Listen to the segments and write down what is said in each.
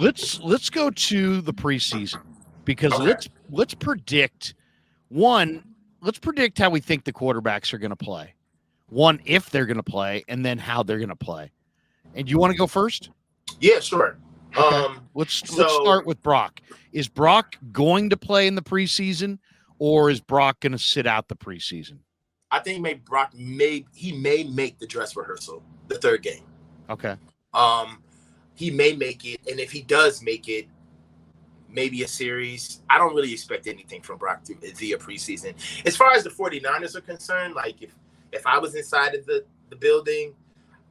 Let's go to the preseason because Okay. let's predict one. Let's predict how we think the quarterbacks are going to play. One, if they're going to play, and then how they're going to play. And you want to go first? Yeah, sure. Okay. Let's So start with Brock. Is Brock going to play in the preseason, or is Brock going to sit out the preseason? I think maybe Brock may make the dress rehearsal, the third game. Okay. He may make it, and if he does make it, maybe a series. I don't really expect anything from Brock via preseason. As far as the 49ers are concerned, like if I was inside of the building,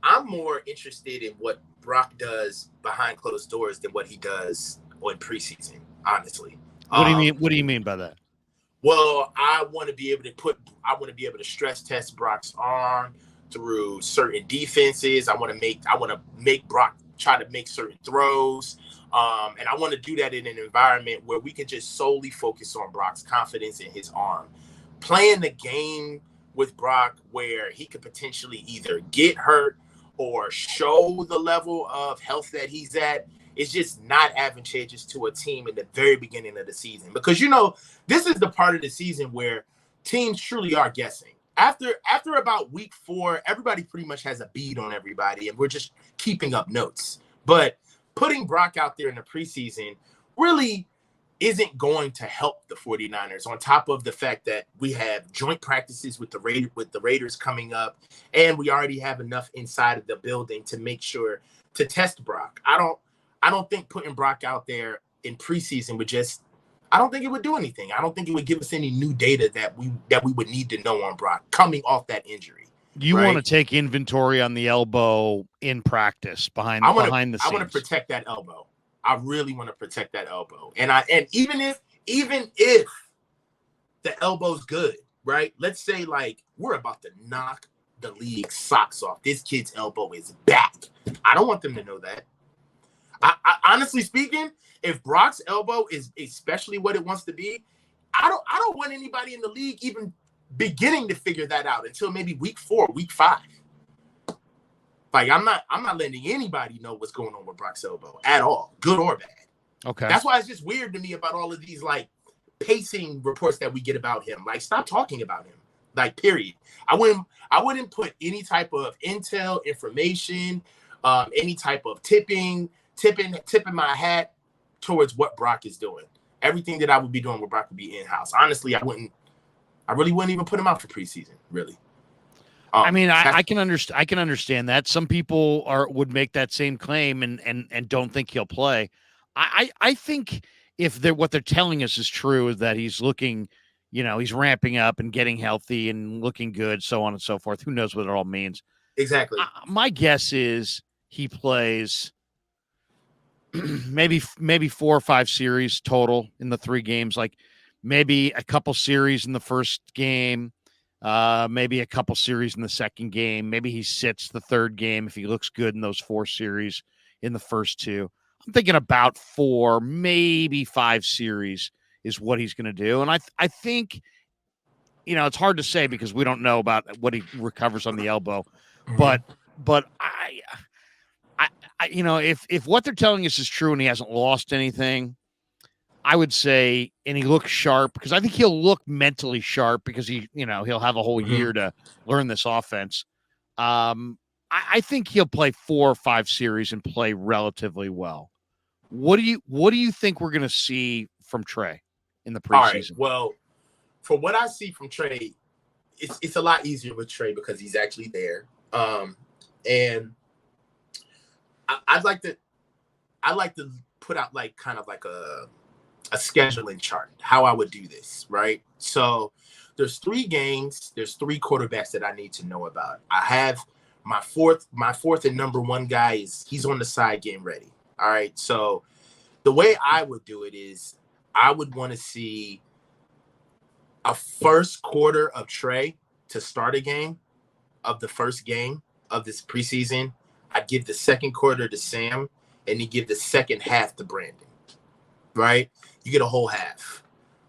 I'm more interested in what Brock does behind closed doors than what he does on preseason, honestly. What do you mean? What do you mean by that? Well, I want to be able to stress test Brock's arm through certain defenses. I want to make Brock try to make certain throws. And I want to do that in an environment where we can just solely focus on Brock's confidence in his arm. Playing the game with Brock where he could potentially either get hurt or show the level of health that he's at is just not advantageous to a team in the very beginning of the season. Because, this is the part of the season where teams truly are guessing. After about week 4, everybody pretty much has a bead on everybody, and we're just keeping up notes. But putting Brock out there in the preseason really isn't going to help the 49ers, on top of the fact that we have joint practices with the Raiders coming up, and we already have enough inside of the building to make sure to test Brock. I don't think putting Brock out there in preseason I don't think it would do anything. I don't think it would give us any new data that we would need to know on Brock coming off that injury. You want to take inventory on the elbow in practice behind the scenes. I want to protect that elbow. I really want to protect that elbow. And even if the elbow's good, right? Let's say like we're about to knock the league socks off. This kid's elbow is back. I don't want them to know that. I honestly speaking, if Brock's elbow is especially what it wants to be, I don't want anybody in the league even beginning to figure that out until maybe week 4, week 5. Like I'm not letting anybody know what's going on with Brock's elbow at all, good or bad. Okay. That's why it's just weird to me about all of these like pacing reports that we get about him. Like, stop talking about him. Like, period. I wouldn't put any type of intel, information, any type of tipping my hat towards what Brock is doing. Everything that I would be doing with Brock would be in-house. Honestly, I really wouldn't even put him out for preseason, really. I mean, I can understand that. Some people would make that same claim and don't think he'll play. I think if what they're telling us is true, is that he's looking, he's ramping up and getting healthy and looking good, so on and so forth. Who knows what it all means? Exactly. My guess is he plays maybe 4 or 5 series total in the 3 games. Like maybe a couple series in the first game. Maybe a couple series in the second game. Maybe he sits the third game if he looks good in those 4 series in the first 2. I'm thinking about 4, maybe 5 series is what he's going to do. And I think, it's hard to say because we don't know about what he recovers on the elbow. But I if what they're telling us is true and he hasn't lost anything, I would say, and he looks sharp, because I think he'll look mentally sharp because he'll have a whole year to learn this offense. I think he'll play 4 or 5 series and play relatively well. What do you think we're going to see from Trey in the preseason? All right. Well, for what I see from Trey, it's a lot easier with Trey because he's actually there. And I'd like to put out like kind of like a scheduling chart, how I would do this, right? So there's 3 games, there's 3 quarterbacks that I need to know about. I have my fourth and number 1 guy he's on the side getting ready. All right. So the way I would do it is I would want to see a first quarter of Trey to start a game of the first game of this preseason. I'd give the second quarter to Sam, and you give the second half to Brandon, right? You get a whole half.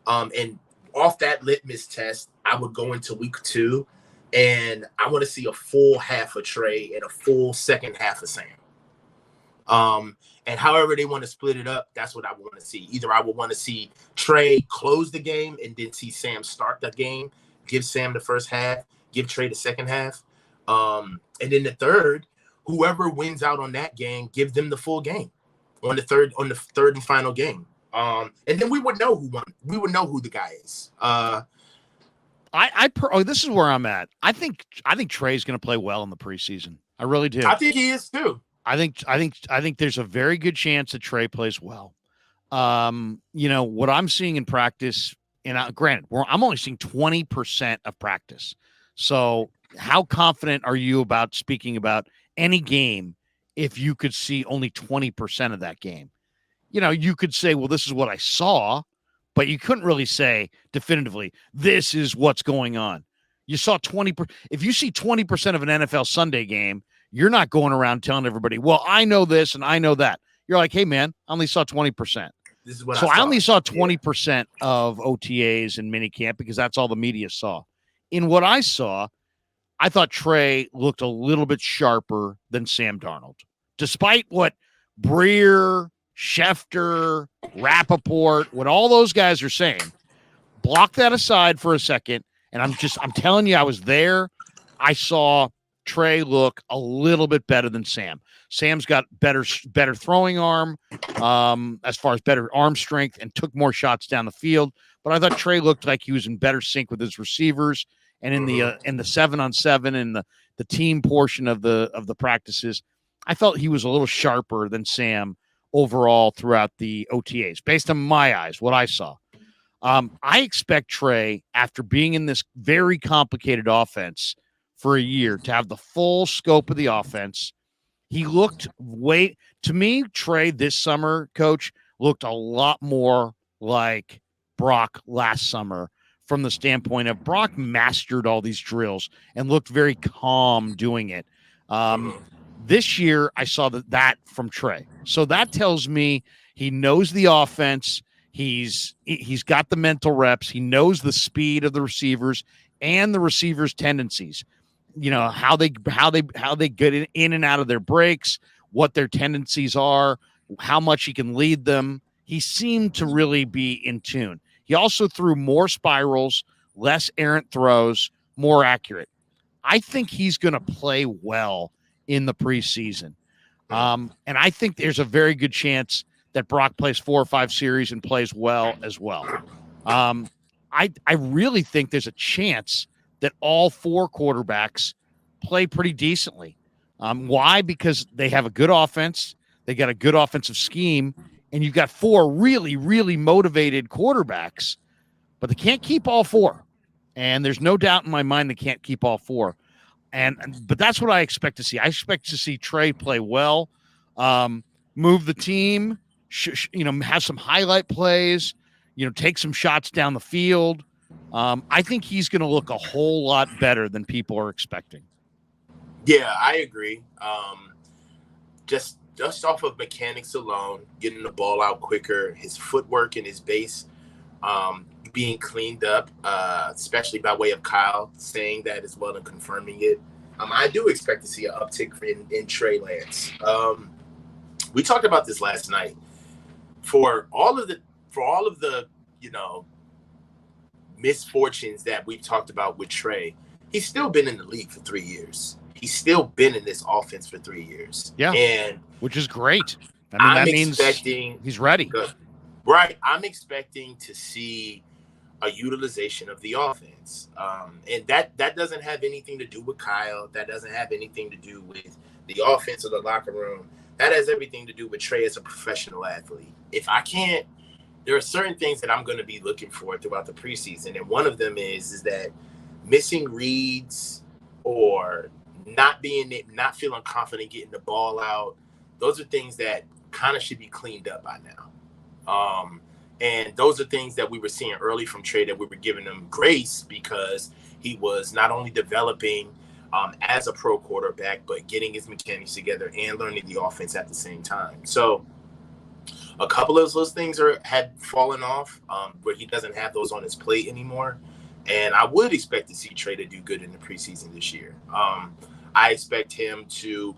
And off that litmus test, I would go into week 2, and I want to see a full half of Trey and a full second half of Sam. And however they want to split it up, that's what I want to see. Either I would want to see Trey close the game and then see Sam start the game, give Sam the first half, give Trey the second half. And then the third, whoever wins out on that game, give them the full game on the third and final game. And then we would know who won. We would know who the guy is. This is where I'm at. I think Trey's going to play well in the preseason. I really do. I think he is too. I think there's a very good chance that Trey plays well. What I'm seeing in practice, and granted, I'm only seeing 20% of practice. So how confident are you about speaking about any game if you could see only 20% of that game? You could say, well, this is what I saw, but you couldn't really say definitively, this is what's going on. You saw 20%. If you see 20% of an NFL Sunday game, you're not going around telling everybody, well, I know this and I know that. You're like, hey, man, I only saw 20%. This is what so I only saw 20% of OTAs and minicamp because that's all the media saw. In what I saw, I thought Trey looked a little bit sharper than Sam Darnold, despite what Breer, Schefter, Rappaport, what all those guys are saying. Block that aside for a second, and I'm telling you, I was there. I saw Trey look a little bit better than Sam. Sam's got better throwing arm, as far as better arm strength, and took more shots down the field. But I thought Trey looked like he was in better sync with his receivers, and in the 7-on-7 and the team portion of the practices, I felt he was a little sharper than Sam overall throughout the OTAs, based on my eyes, what I saw. I expect Trey, after being in this very complicated offense for a year, to have the full scope of the offense. He looked to me, Trey this summer, Coach, looked a lot more like Brock last summer from the standpoint of Brock mastered all these drills and looked very calm doing it. This year, I saw that from Trey. So that tells me he knows the offense. He's got the mental reps. He knows the speed of the receivers and the receivers' tendencies. How they get in and out of their breaks, what their tendencies are, how much he can lead them. He seemed to really be in tune. He also threw more spirals, less errant throws, more accurate. I think he's going to play well in the preseason. And I think there's a very good chance that Brock plays 4 or 5 series and plays well as well. I really think there's a chance that all 4 quarterbacks play pretty decently. Why? Because they have a good offense. They got a good offensive scheme, and you've got 4 really, really motivated quarterbacks, but they can't keep all 4. And there's no doubt in my mind they can't keep all 4. But that's what I expect to see. I expect to see Trey play well, move the team, have some highlight plays, take some shots down the field. I think he's going to look a whole lot better than people are expecting. Yeah, I agree. Just off of mechanics alone, getting the ball out quicker, his footwork and his base being cleaned up, especially by way of Kyle saying that as well and confirming it. I do expect to see an uptick in Trey Lance. We talked about this last night. For all of the misfortunes that we've talked about with Trey, he's still been in the league for 3 years. He's still been in this offense for 3 years. Yeah, and which is great. That means he's ready. Good. Right. I'm expecting to see a utilization of the offense. And that doesn't have anything to do with Kyle. That doesn't have anything to do with the offense or the locker room. That has everything to do with Trey as a professional athlete. There are certain things that I'm going to be looking for throughout the preseason. And one of them is that missing reads or not feeling confident getting the ball out. Those are things that kind of should be cleaned up by now. And those are things that we were seeing early from Trey that we were giving him grace because he was not only developing as a pro quarterback, but getting his mechanics together and learning the offense at the same time. So a couple of those things had fallen off where he doesn't have those on his plate anymore. And I would expect to see Trey to do good in the preseason this year. I expect him to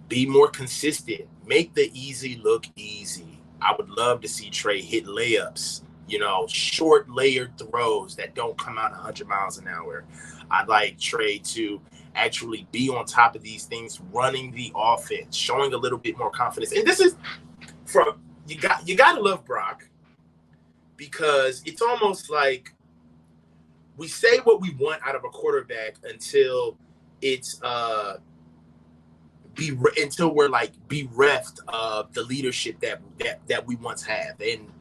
Be more consistent. Make the easy look easy. I would love to see Trey hit layups, short layered throws that don't come out 100 miles an hour. I'd like Trey to actually be on top of these things, running the offense, showing a little bit more confidence. And this is from you got to love Brock, because it's almost like we say what we want out of a quarterback until it's until we're like bereft of the leadership that we once have. And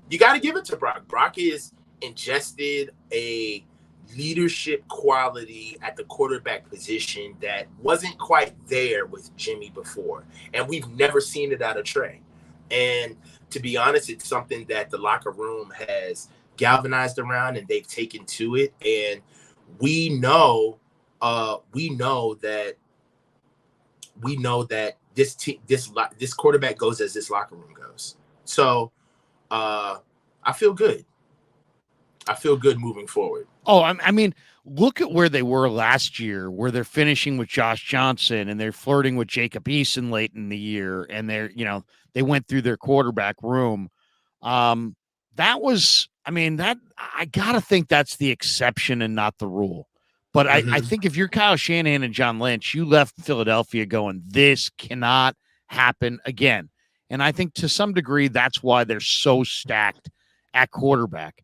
you got to give it to Brock. Brock is ingested a leadership quality at the quarterback position that wasn't quite there with Jimmy before. And we've never seen it out of Trey. And to be honest, it's something that the locker room has galvanized around, and they've taken to it. And we know that this quarterback goes as this locker room goes. So I feel good. I feel good moving forward. Oh, I mean, look at where they were last year, where they're finishing with Josh Johnson and they're flirting with Jacob Eason late in the year, and they went through their quarterback room. That was, that I gotta think that's the exception and not the rule. But I think if you're Kyle Shanahan and John Lynch, you left Philadelphia going, this cannot happen again. And I think to some degree, that's why they're so stacked at quarterback.